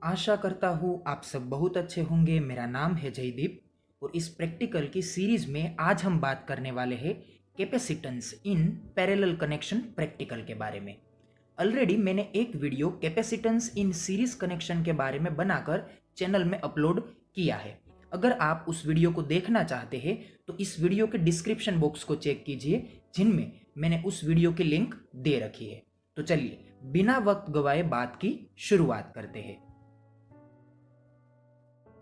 आशा करता हूँ आप सब बहुत अच्छे होंगे। मेरा नाम है जयदीप और इस प्रैक्टिकल की सीरीज में आज हम बात करने वाले हैं कैपेसिटेंस इन पैरेलल कनेक्शन प्रैक्टिकल के बारे में। ऑलरेडी मैंने एक video capacitance in series connection के बारे में बनाकर चैनल में अपलोड किया है। अगर आप उस वीडियो को देखना चाहते हैं तो इस वीडियो के डिस्क्रिप्शन बॉक्स को चेक कीजिए, जिनमें मैंने उस वीडियो की लिंक दे रखी है। तो चलिए बिना वक्त गवाए बात की शुरुआत करते हैं।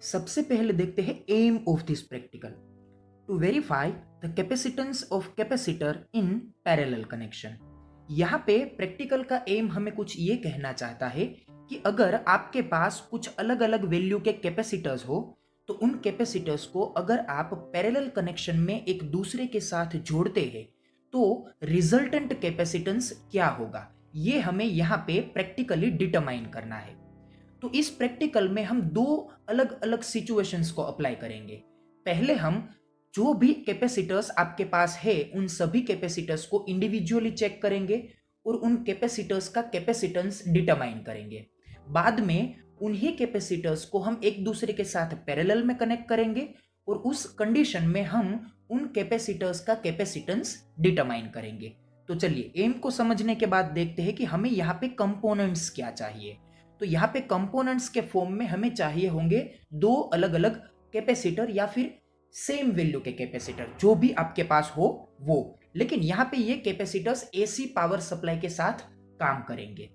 सबसे पहले देखते हैं aim of this practical to verify the capacitance of capacitor in parallel connection. यहाँ पे प्रैक्टिकल का एम हमें कुछ ये कहना चाहता है कि अगर आपके पास कुछ अलग अलग वैल्यू के कैपेसिटर्स हो तो उन कैपेसिटर्स को अगर आप पैरेलल कनेक्शन में एक दूसरे के साथ जोड़ते हैं तो रिजल्टेंट कैपेसिटेंस क्या होगा, ये हमें यहाँ पे प्रैक्टिकली डिटरमाइन करना है। तो इस प्रैक्टिकल में हम दो अलग अलग सिचुएशंस को अप्लाई करेंगे। पहले हम जो भी कैपेसिटर्स आपके पास है उन सभी कैपेसिटर्स को इंडिविजुअली चेक करेंगे और उन कैपेसिटर्स का कैपेसिटेंस डिटरमाइन करेंगे। बाद में उन्हीं कैपेसिटर्स को हम एक दूसरे के साथ पैरेलल में कनेक्ट करेंगे और उस कंडीशन में हम उन कैपेसिटर्स का कैपेसिटेंस डिटरमाइन करेंगे। तो चलिए एम को समझने के बाद देखते हैं कि हमें यहाँ पे कंपोनेंट्स क्या चाहिए। तो यहाँ पे कंपोनेंट्स के फॉर्म में हमें चाहिए होंगे दो अलग अलग कैपेसिटर या फिर सेम वैल्यू के कैपेसिटर, जो भी आपके पास हो वो। लेकिन यहाँ पे ये कैपेसिटर्स एसी पावर सप्लाई के साथ काम करेंगे।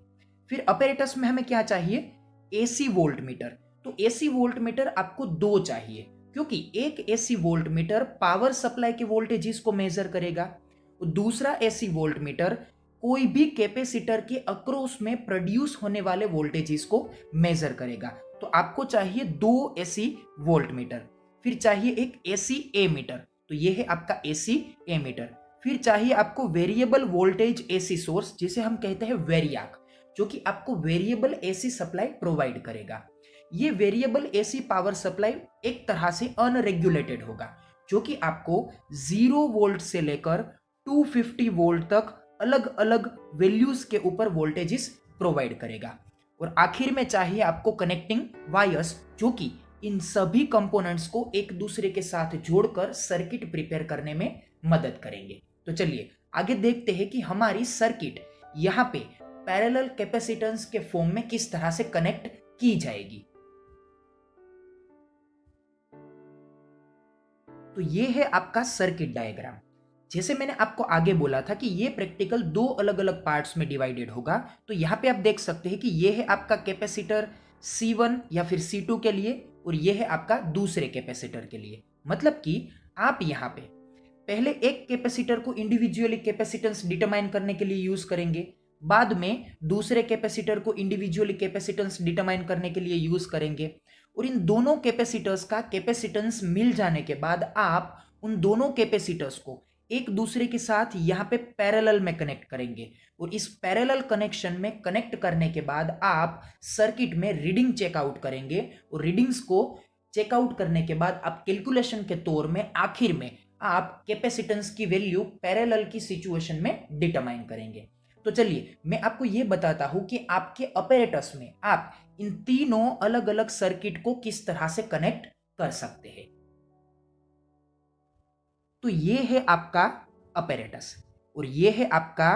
फिर अपैरेटस में हमें क्या चाहिए, एसी वोल्ट मीटर। तो एसी वोल्ट मीटर आपको दो चाहिए, क्योंकि एक AC volt meter power supply के वोल्टेजेस को मेजर करेगा और दूसरा एसी वोल्ट मीटर कोई भी कैपेसिटर के अक्रॉस में प्रोड्यूस होने वाले वोल्टेजेस को मेजर करेगा। तो आपको चाहिए दो एसी वोल्ट मीटर। फिर चाहिए एक एसी ए मीटर, तो ये है आपका एसी ए मीटर। फिर चाहिए आपको वेरिएबल वोल्टेज एसी सोर्स, जिसे हम कहते हैं वेरियाक, जो कि आपको वेरिएबल एसी सप्लाई प्रोवाइड करेगा। ये वेरिएबल एसी पावर सप्लाई एक तरह से अनरेगुलेटेड होगा, जो कि आपको 0 वोल्ट से लेकर 250 वोल्ट तक अलग अलग वैल्यूज के ऊपर वोल्टेजेस प्रोवाइड करेगा। और आखिर में चाहिए आपको कनेक्टिंग वायर्स, जो कि इन सभी कंपोनेंट्स को एक दूसरे के साथ जोड़कर सर्किट प्रिपेयर करने में मदद करेंगे। तो चलिए आगे देखते हैं कि हमारी सर्किट यहाँ पे पैरेलल कैपेसिटेंस के फॉर्म में किस तरह से कनेक्ट की जाएगी। तो ये है आपका सर्किट डायग्राम। जैसे मैंने आपको आगे बोला था कि ये प्रैक्टिकल दो अलग अलग पार्ट्स में डिवाइडेड होगा। तो यहाँ पे आप देख सकते हैं कि ये है आपका कैपेसिटर C1 या फिर C2 के लिए और ये है आपका दूसरे कैपेसिटर के लिए। मतलब कि आप यहाँ पे पहले एक कैपेसिटर को इंडिविजुअली कैपेसिटेंस डिटरमाइन करने के लिए यूज करेंगे, बाद में दूसरे कैपेसिटर को इंडिविजुअली कैपेसिटेंस डिटरमाइन करने के लिए यूज करेंगे और इन दोनों कैपेसिटर्स का कैपेसिटेंस मिल जाने के बाद आप उन दोनों कैपेसिटर्स को एक दूसरे के साथ यहाँ पे पैरेलल में कनेक्ट करेंगे और इस पैरेलल कनेक्शन में कनेक्ट करने के बाद आप सर्किट में रीडिंग चेकआउट करेंगे और रीडिंग्स को चेकआउट करने के बाद आप कैलकुलेशन के तौर में आखिर में आप कैपेसिटेंस की वैल्यू पैरेलल की सिचुएशन में डिटरमाइन करेंगे। तो चलिए मैं आपको ये बताता हूं कि आपके अपैरेटस में आप इन तीनों अलग अलग सर्किट को किस तरह से कनेक्ट कर सकते हैं। तो ये है आपका अपैरेटस और ये है आपका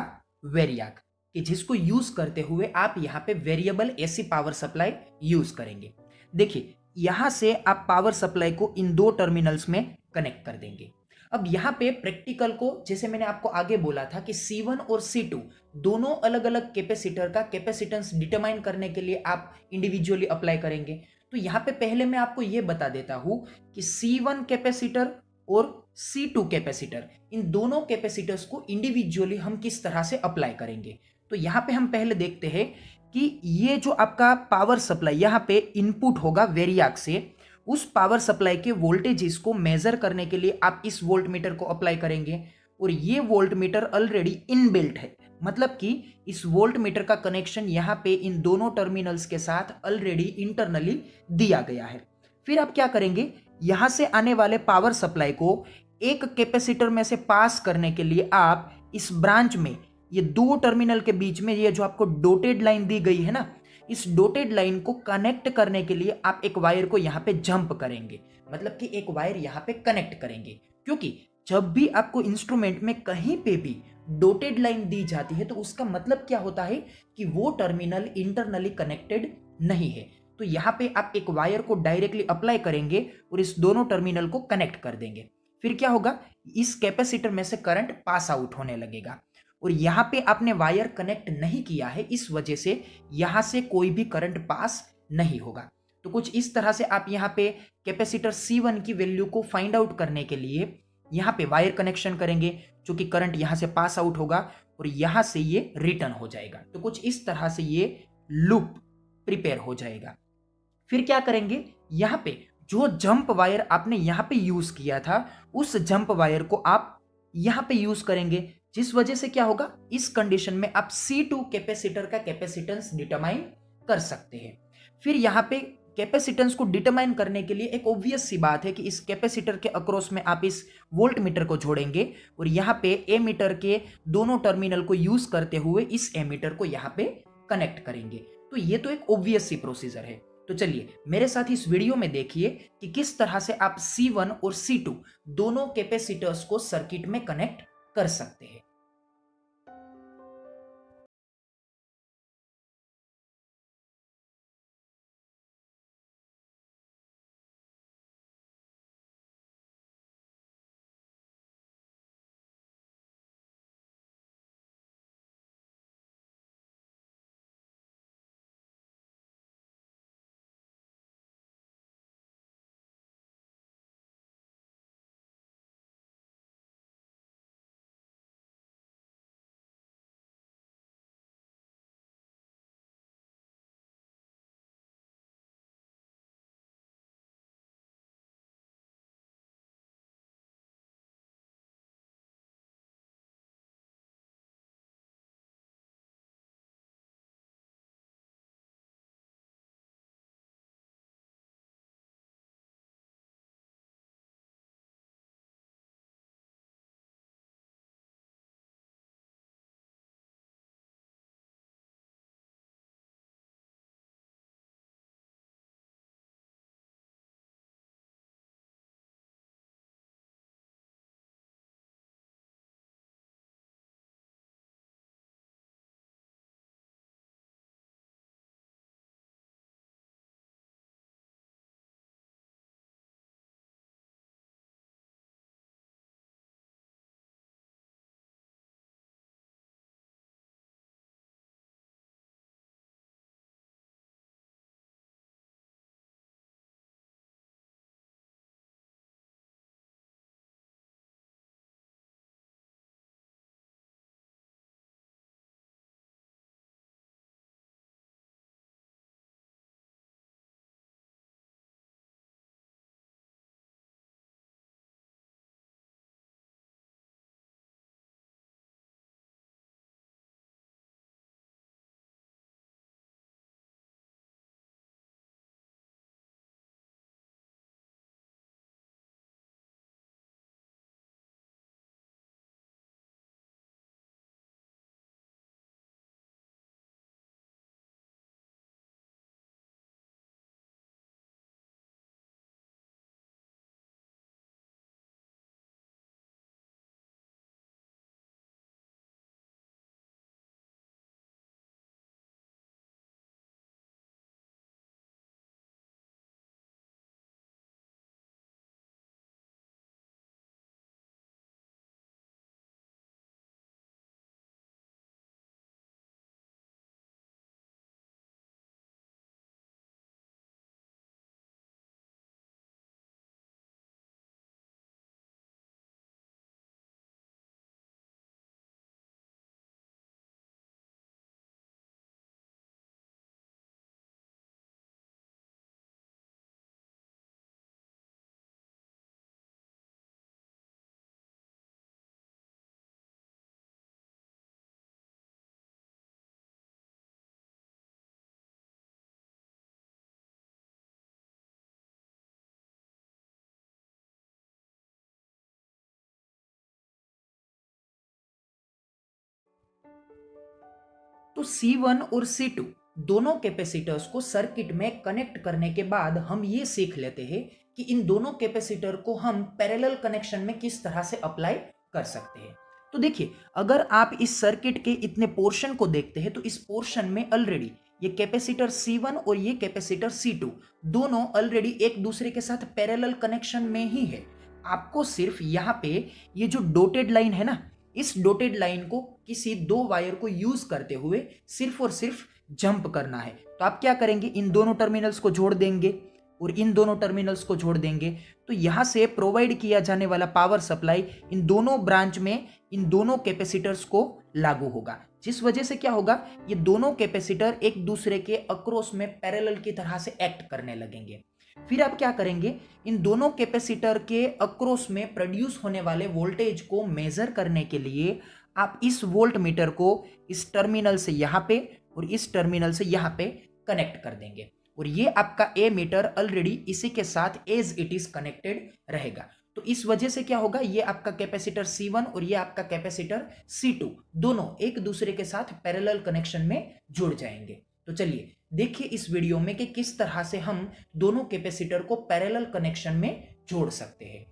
वेरियाक, कि जिसको यूज करते हुए आप यहाँ पे variable AC power supply use करेंगे। देखिए यहां से आप पावर सप्लाई को इन दो टर्मिनल्स में कनेक्ट कर देंगे। अब यहाँ पे प्रैक्टिकल को, जैसे मैंने आपको आगे बोला था कि C1 और C2 दोनों अलग अलग कैपेसिटर का कैपेसिटेंस डिटरमाइन करने के लिए आप इंडिविजुअली अप्लाई करेंगे। तो यहाँ पे पहले मैं आपको ये बता देता हूं कि C1 कैपेसिटर और C2 कैपेसिटर, इन दोनों कैपेसिटर्स को इंडिविजुअली हम किस तरह से अप्लाई करेंगे। तो यहाँ पे हम पहले देखते हैं कि ये जो आपका पावर सप्लाई यहाँ पे इनपुट होगा वेरियाक से, उस पावर सप्लाई के वोल्टेजेस को मेजर करने के लिए आप इस वोल्ट मीटर को अप्लाई करेंगे और ये वोल्ट मीटर ऑलरेडी इनबिल्ट है, मतलब कि इस वोल्ट मीटर का कनेक्शन यहाँ पे इन दोनों टर्मिनल्स के साथ ऑलरेडी इंटरनली दिया गया है। फिर आप क्या करेंगे, यहां से आने वाले पावर सप्लाई को एक कैपेसिटर में से पास करने के लिए आप इस ब्रांच में ये दो टर्मिनल के बीच में ये जो आपको डॉटेड लाइन दी गई है ना, इस डॉटेड लाइन को कनेक्ट करने के लिए आप एक वायर को यहाँ पे जंप करेंगे, मतलब कि एक वायर यहाँ पे कनेक्ट करेंगे, क्योंकि जब भी आपको इंस्ट्रूमेंट में कहीं पे भी डॉटेड लाइन दी जाती है तो उसका मतलब क्या होता है कि वो टर्मिनल इंटरनली कनेक्टेड नहीं है। तो यहाँ पे आप एक वायर को डायरेक्टली अप्लाई करेंगे और इस दोनों टर्मिनल को कनेक्ट कर देंगे। फिर क्या होगा, इस कैपेसिटर में से करंट पास आउट होने लगेगा, और यहाँ पे आपने वायर कनेक्ट नहीं किया है, इस वजह से यहाँ से कोई भी करंट पास नहीं होगा। तो कुछ इस तरह से आप यहाँ पे कैपेसिटर C1 की वैल्यू को फाइंड आउट करने के लिए यहाँ पे वायर कनेक्शन करेंगे, जो कि करंट यहाँ से पास आउट होगा और यहाँ से ये रिटर्न हो जाएगा। तो कुछ इस तरह से ये लूप प्रिपेयर हो जाएगा। फिर क्या करेंगे, यहाँ पे जो जंप वायर आपने यहाँ पे यूज किया था, उस जंप वायर को आप यहाँ पे यूज करेंगे, जिस वजह से क्या होगा, इस कंडीशन में आप C2 कैपेसिटर का कैपेसिटेंस डिटरमाइन कर सकते हैं। फिर यहाँ पे कैपेसिटेंस को डिटरमाइन करने के लिए एक ऑब्वियस सी बात है कि इस कैपेसिटर के अक्रॉस में आप इस वोल्ट मीटर को जोड़ेंगे और यहाँ पे ए मीटर के दोनों टर्मिनल को यूज करते हुए इस ए मीटर को यहाँ पे कनेक्ट करेंगे। तो ये तो एक ऑब्वियस सी प्रोसीजर है। तो चलिए मेरे साथ इस वीडियो में देखिए कि किस तरह से आप C1 और C2 दोनों कैपेसिटर्स को सर्किट में कनेक्ट कर सकते हैं। तो C1 और C2 दोनों कैपेसिटर्स को सर्किट में कनेक्ट करने के बाद हम ये सीख लेते हैं कि इन दोनों कैपेसिटर को हम पैरेलल कनेक्शन में किस तरह से अप्लाई कर सकते हैं। तो देखिए, अगर आप इस सर्किट के इतने पोर्शन को देखते हैं तो इस पोर्शन में ऑलरेडी ये कैपेसिटर C1 और ये कैपेसिटर C2 दोनों ऑलरेडी एक दूसरे के साथ पैरेलल कनेक्शन में ही है। आपको सिर्फ यहाँ पे ये जो डॉटेड लाइन है ना, इस डॉटेड लाइन को किसी दो वायर को यूज करते हुए सिर्फ और सिर्फ जंप करना है। तो आप क्या करेंगे, इन दोनों टर्मिनल्स को जोड़ देंगे और इन दोनों टर्मिनल्स को जोड़ देंगे। तो यहां से प्रोवाइड किया जाने वाला पावर सप्लाई इन दोनों ब्रांच में इन दोनों कैपेसिटर्स को लागू होगा, जिस वजह से क्या होगा, ये दोनों कैपेसिटर एक दूसरे के अक्रॉस में पैरेलल की तरह से एक्ट करने लगेंगे। फिर आप क्या करेंगे, इन दोनों कैपेसिटर के अक्रॉस में प्रोड्यूस होने वाले वोल्टेज को मेजर करने के लिए आप इस वोल्ट मीटर को इस टर्मिनल से यहाँ पे और इस टर्मिनल से यहाँ पे कनेक्ट कर देंगे और ये आपका ए मीटर ऑलरेडी इसी के साथ एज इट इज कनेक्टेड रहेगा। तो इस वजह से क्या होगा, ये आपका कैपेसिटर C1 और ये आपका कैपेसिटर C2 दोनों एक दूसरे के साथ पैरेलल कनेक्शन में जुड़ जाएंगे। तो चलिए देखिए इस वीडियो में कि किस तरह से हम दोनों कैपेसिटर को पैरेलल कनेक्शन में जोड़ सकते हैं।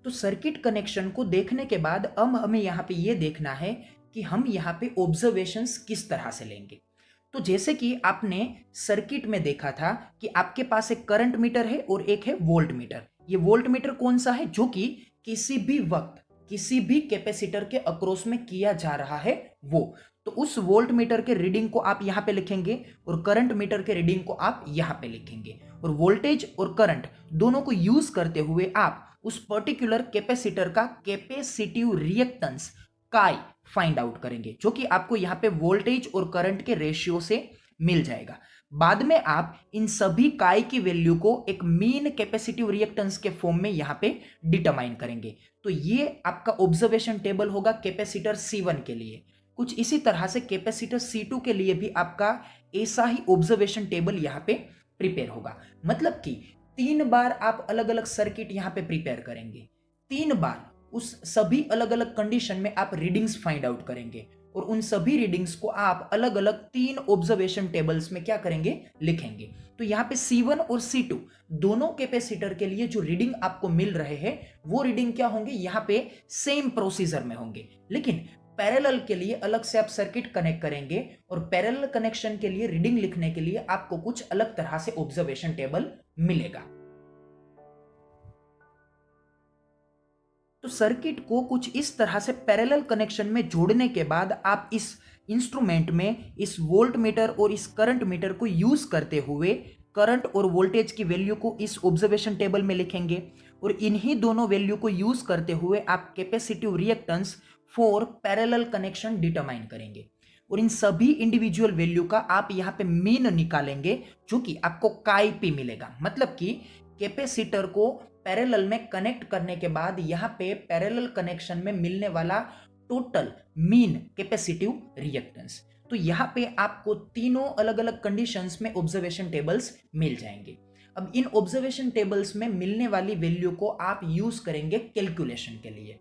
तो सर्किट कनेक्शन को देखने के बाद अब हमें यहाँ पे ये देखना है कि हम यहाँ पे ऑब्जर्वेशंस किस तरह से लेंगे। तो जैसे कि आपने सर्किट में देखा था कि आपके पास एक करंट मीटर है और एक है वोल्ट मीटर। ये वोल्ट मीटर कौन सा है, जो कि किसी भी वक्त किसी भी कैपेसिटर के अक्रॉस में किया जा रहा है वो। तो उस वोल्ट मीटर के रीडिंग को आप यहाँ पे लिखेंगे और करंट मीटर के रीडिंग को आप यहाँ पे लिखेंगे और वोल्टेज और करंट दोनों को यूज करते हुए आप उस पर्टिकुलर कैपेसिटर का कैपेसिटिव रिएक्टेंस काई फाइंड आउट करेंगे, जो कि आपको यहाँ पे वोल्टेज और करंट के रेशियो से मिल जाएगा। बाद में आप इन सभी काई की वैल्यू को एक मीन कैपेसिटिव रिएक्टेंस के फॉर्म में यहाँ पे डिटरमाइन करेंगे। तो ये आपका ऑब्जर्वेशन टेबल होगा कैपेसिटर C1 के लिए। कुछ इसी तरह से कैपेसिटर C2 के लिए भी आपका ऐसा ही ऑब्जर्वेशन टेबल यहाँ पे प्रिपेयर होगा। मतलब कि 3 बार आप अलग अलग सर्किट यहाँ पे प्रिपेयर करेंगे, 3 बार उस सभी अलग अलग कंडीशन में आप रीडिंग्स फाइंड आउट करेंगे और उन सभी रीडिंग्स को आप अलग अलग 3 ऑब्जर्वेशन टेबल्स में क्या करेंगे, लिखेंगे। तो यहाँ पे C1 और C2 दोनों कैपेसिटर के लिए जो रीडिंग आपको मिल रहे हैं वो रीडिंग क्या होंगे, यहाँ पे सेम प्रोसीजर में होंगे, लेकिन पैरेलल के लिए अलग से आप सर्किट कनेक्ट करेंगे और पैरेलल कनेक्शन के लिए रीडिंग लिखने के लिए आपको कुछ अलग तरह से ऑब्जर्वेशन टेबल मिलेगा। तो सर्किट को कुछ इस तरह से पैरेलल कनेक्शन में जोड़ने के बाद आप इस इंस्ट्रूमेंट में इस वोल्ट मीटर और इस करंट मीटर को यूज करते हुए करंट और वोल्टेज की वैल्यू को इस ऑब्जर्वेशन टेबल में लिखेंगे और इन्हीं दोनों वैल्यू को यूज करते हुए आप capacitive reactance for parallel connection determine करेंगे और इन सभी इंडिविजुअल वैल्यू का आप यहाँ पे मीन निकालेंगे जो कि आपको काई पी मिलेगा। मतलब कि कैपेसिटर को पैरेलल में कनेक्ट करने के बाद यहाँ पे पैरेलल कनेक्शन में मिलने वाला टोटल मीन कैपेसिटिव रिएक्टेंस। तो यहाँ पे आपको तीनों अलग अलग कंडीशंस में ऑब्जर्वेशन टेबल्स मिल जाएंगे। अब इन ऑब्जर्वेशन टेबल्स में मिलने वाली वैल्यू को आप यूज करेंगे कैलकुलेशन के लिए।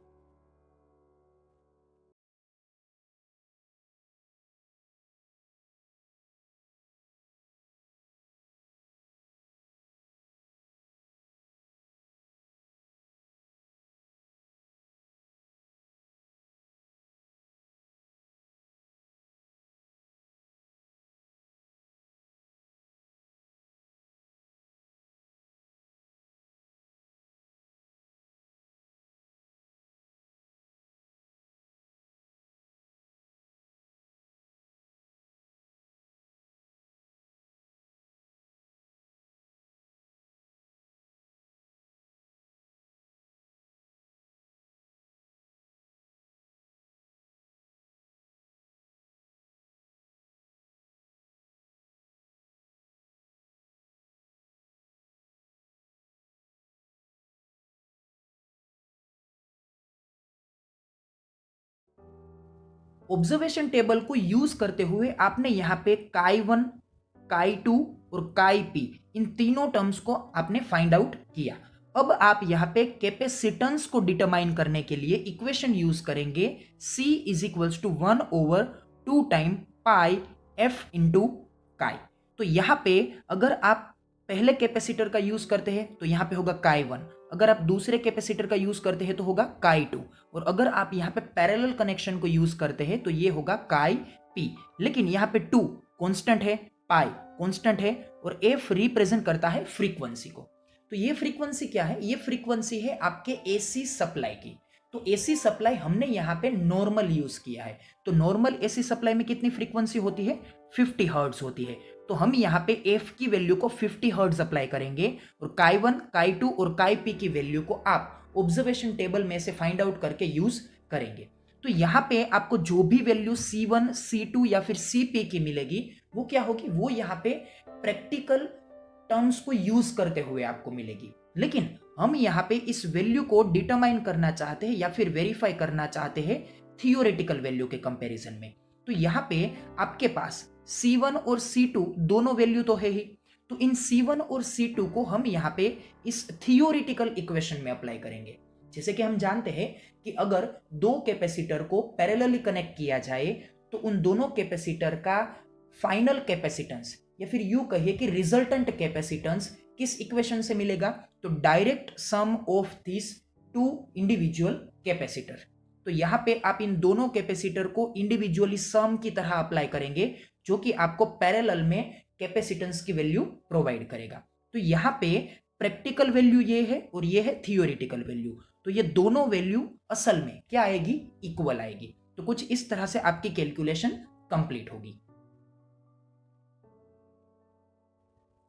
ऑब्जर्वेशन टेबल को यूज करते हुए आपने यहाँ पे काई 1, काई 2 और काई पी इन तीनों टर्म्स को आपने फाइंड आउट किया। अब आप यहाँ पे कैपेसिटेंस को डिटरमाइन करने के लिए इक्वेशन यूज करेंगे C is equals to 1/2 time pi F into chi. तो यहाँ पे अगर आप पहले कैपेसिटर का यूज करते हैं तो यहाँ पे होगा काई 1, अगर आप दूसरे कैपेसिटर का यूज करते हैं तो होगा काई 2 और अगर आप यहाँ पे पैरेलल कनेक्शन को यूज करते हैं तो ये होगा काई पी। लेकिन यहाँ पे 2 कांस्टेंट है, पाई कांस्टेंट है और एफ रिप्रेजेंट करता है फ्रीक्वेंसी को। तो ये फ्रीक्वेंसी क्या है, ये फ्रीक्वेंसी है आपके एसी सप्लाई की। तो एसी सप्लाई हमने यहाँ पे नॉर्मल यूज किया है। तो नॉर्मल एसी सप्लाई में कितनी फ्रीक्वेंसी होती है, 50 हर्ट्ज होती है। तो हम यहाँ पे एफ की वैल्यू को 50 हर्ट्ज अप्लाई करेंगे और काई 1, काई 2 और काई पी की वैल्यू को आप ऑब्जर्वेशन टेबल में से फाइंड आउट करके यूज करेंगे। तो यहाँ पे आपको जो भी वैल्यू C1, C2 या फिर CP की मिलेगी वो क्या होगी, वो यहाँ पे प्रैक्टिकल टर्म्स को यूज करते हुए आपको मिलेगी। लेकिन हम यहाँ पे इस वैल्यू को डिटरमाइन करना चाहते हैं या फिर वेरीफाई करना चाहते हैं थियोरेटिकल वैल्यू के कंपैरिजन में। तो यहाँ पे आपके पास C1 और C2 दोनों वैल्यू तो है ही। तो इन C1 और C2 को हम यहाँ पे इस थियोरेटिकल इक्वेशन में अप्लाई करेंगे। जैसे कि हम जानते हैं कि अगर दो कैपेसिटर को पैरेलली कनेक्ट किया जाए तो उन दोनों कैपेसिटर का फाइनल कैपेसिटेंस या फिर यूं कहिए कि रिजल्टेंट कैपेसिटेंस किस इक्वेशन से मिलेगा, तो direct sum of this two individual capacitor. तो यहाँ पे आप इन दोनों कैपेसिटर को इंडिविजुअली सम की तरह अप्लाई करेंगे जो कि आपको पैरेलल में कैपेसिटेंस की वैल्यू प्रोवाइड करेगा। तो यहाँ पे प्रैक्टिकल वैल्यू ये है और ये है थियोरेटिकल वैल्यू। तो ये दोनों वैल्यू असल में क्या आएगी, इक्वल आएगी। तो कुछ इस तरह से आपकी कैलकुलेशन कंप्लीट होगी।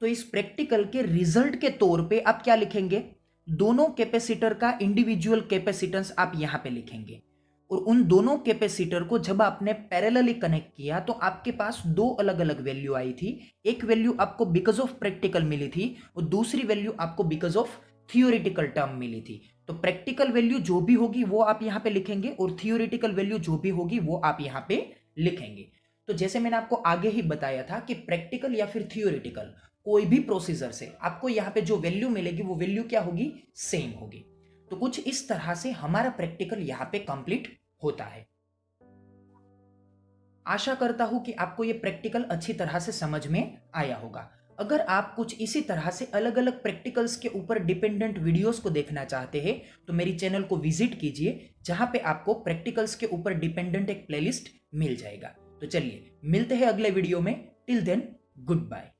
तो इस प्रैक्टिकल के रिजल्ट के तौर पे आप क्या लिखेंगे, दोनों कैपेसिटर का इंडिविजुअल कैपेसिटेंस आप यहां पे लिखेंगे और उन दोनों कैपेसिटर को जब आपने पैरेलली कनेक्ट किया तो आपके पास दो अलग अलग वैल्यू आई थी। एक वैल्यू आपको बिकॉज ऑफ प्रैक्टिकल मिली थी और दूसरी वैल्यू आपको बिकॉज ऑफ थियोरेटिकल टर्म मिली थी। तो प्रैक्टिकल वैल्यू जो भी होगी वो आप यहां पे लिखेंगे और थियोरेटिकल वैल्यू जो भी होगी वो आप यहां पे लिखेंगे। तो जैसे मैंने आपको आगे ही बताया था कि प्रैक्टिकल या फिर थियोरेटिकल कोई भी प्रोसीजर से आपको यहाँ पे जो वैल्यू मिलेगी वो वैल्यू क्या होगी, सेम होगी। तो कुछ इस तरह से हमारा प्रैक्टिकल यहाँ पे कंप्लीट होता है। आशा करता हूं कि आपको ये प्रैक्टिकल अच्छी तरह से समझ में आया होगा। अगर आप कुछ इसी तरह से अलग अलग प्रैक्टिकल्स के ऊपर डिपेंडेंट वीडियोस को देखना चाहते हैं तो मेरी चैनल को विजिट कीजिए, जहां पे आपको प्रैक्टिकल्स के ऊपर डिपेंडेंट एक प्लेलिस्ट मिल जाएगा। तो चलिए मिलते हैं अगले वीडियो में। Till then good bye.